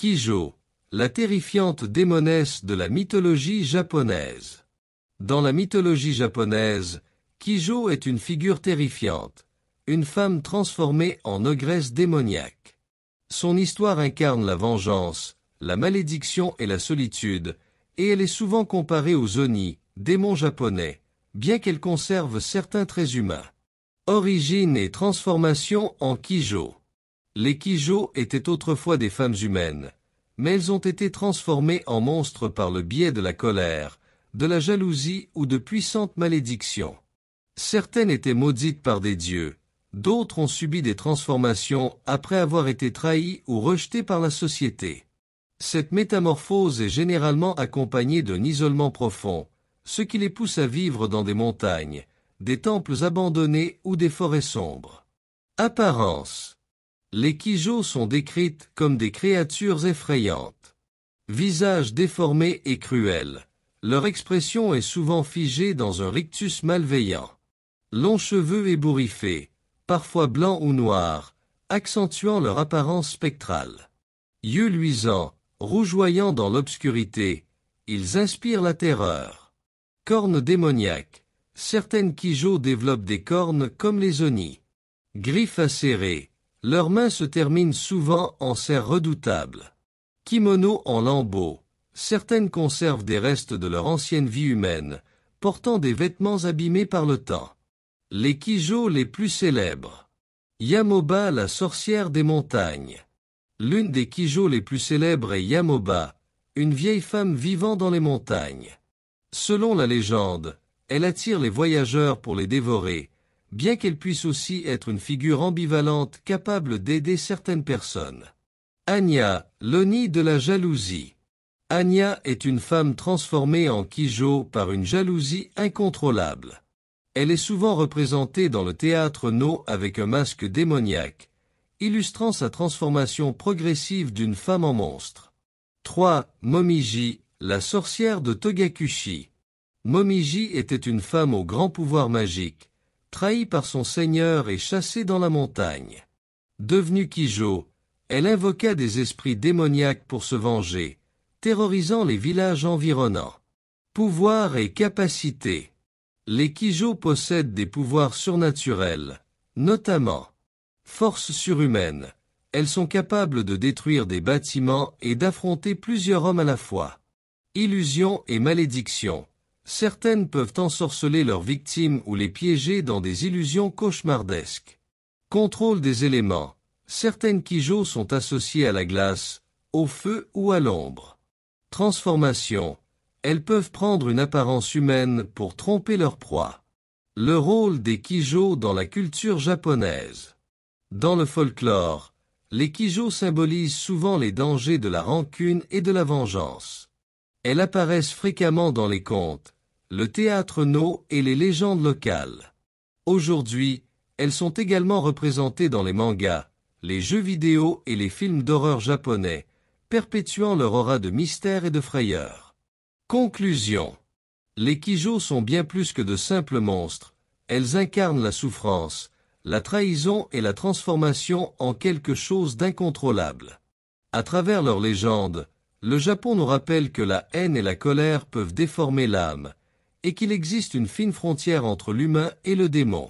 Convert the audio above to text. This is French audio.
Kijo, la terrifiante démonesse de la mythologie japonaise. Dans la mythologie japonaise, Kijo est une figure terrifiante, une femme transformée en ogresse démoniaque. Son histoire incarne la vengeance, la malédiction et la solitude, et elle est souvent comparée aux Oni, démons japonais, bien qu'elle conserve certains traits humains. Origine et transformation en Kijo. Les Kijo étaient autrefois des femmes humaines, mais elles ont été transformées en monstres par le biais de la colère, de la jalousie ou de puissantes malédictions. Certaines étaient maudites par des dieux, d'autres ont subi des transformations après avoir été trahies ou rejetées par la société. Cette métamorphose est généralement accompagnée d'un isolement profond, ce qui les pousse à vivre dans des montagnes, des temples abandonnés ou des forêts sombres. Apparence. Les Kijo sont décrites comme des créatures effrayantes. Visage déformé et cruel. Leur expression est souvent figée dans un rictus malveillant. Longs cheveux ébouriffés, parfois blancs ou noirs, accentuant leur apparence spectrale. Yeux luisants, rougeoyants dans l'obscurité, ils inspirent la terreur. Cornes démoniaques. Certaines Kijo développent des cornes comme les Oni. Griffes acérées. Leurs mains se terminent souvent en serres redoutables. Kimono en lambeaux. Certaines conservent des restes de leur ancienne vie humaine, portant des vêtements abîmés par le temps. Les Kijo les plus célèbres. Yamoba, la sorcière des montagnes. L'une des Kijo les plus célèbres est Yamoba, une vieille femme vivant dans les montagnes. Selon la légende, elle attire les voyageurs pour les dévorer, bien qu'elle puisse aussi être une figure ambivalente capable d'aider certaines personnes. Anya, l'Oni de la jalousie. Anya est une femme transformée en Kijo par une jalousie incontrôlable. Elle est souvent représentée dans le théâtre No avec un masque démoniaque, illustrant sa transformation progressive d'une femme en monstre. 3. Momiji, la sorcière de Togakushi. Momiji était une femme au grand pouvoir magique, trahie par son seigneur et chassée dans la montagne. Devenue Kijo, elle invoqua des esprits démoniaques pour se venger, terrorisant les villages environnants. Pouvoir et capacité. Les Kijo possèdent des pouvoirs surnaturels, notamment force surhumaine. Elles sont capables de détruire des bâtiments et d'affronter plusieurs hommes à la fois. Illusion et malédiction. Certaines peuvent ensorceler leurs victimes ou les piéger dans des illusions cauchemardesques. Contrôle des éléments. Certaines Kijo sont associées à la glace, au feu ou à l'ombre. Transformation. Elles peuvent prendre une apparence humaine pour tromper leur proie. Le rôle des Kijo dans la culture japonaise. Dans le folklore, les Kijo symbolisent souvent les dangers de la rancune et de la vengeance. Elles apparaissent fréquemment dans les contes, le théâtre No et les légendes locales. Aujourd'hui, elles sont également représentées dans les mangas, les jeux vidéo et les films d'horreur japonais, perpétuant leur aura de mystère et de frayeur. Conclusion. Les Kijo sont bien plus que de simples monstres, elles incarnent la souffrance, la trahison et la transformation en quelque chose d'incontrôlable. À travers leurs légendes, le Japon nous rappelle que la haine et la colère peuvent déformer l'âme, et qu'il existe une fine frontière entre l'humain et le démon.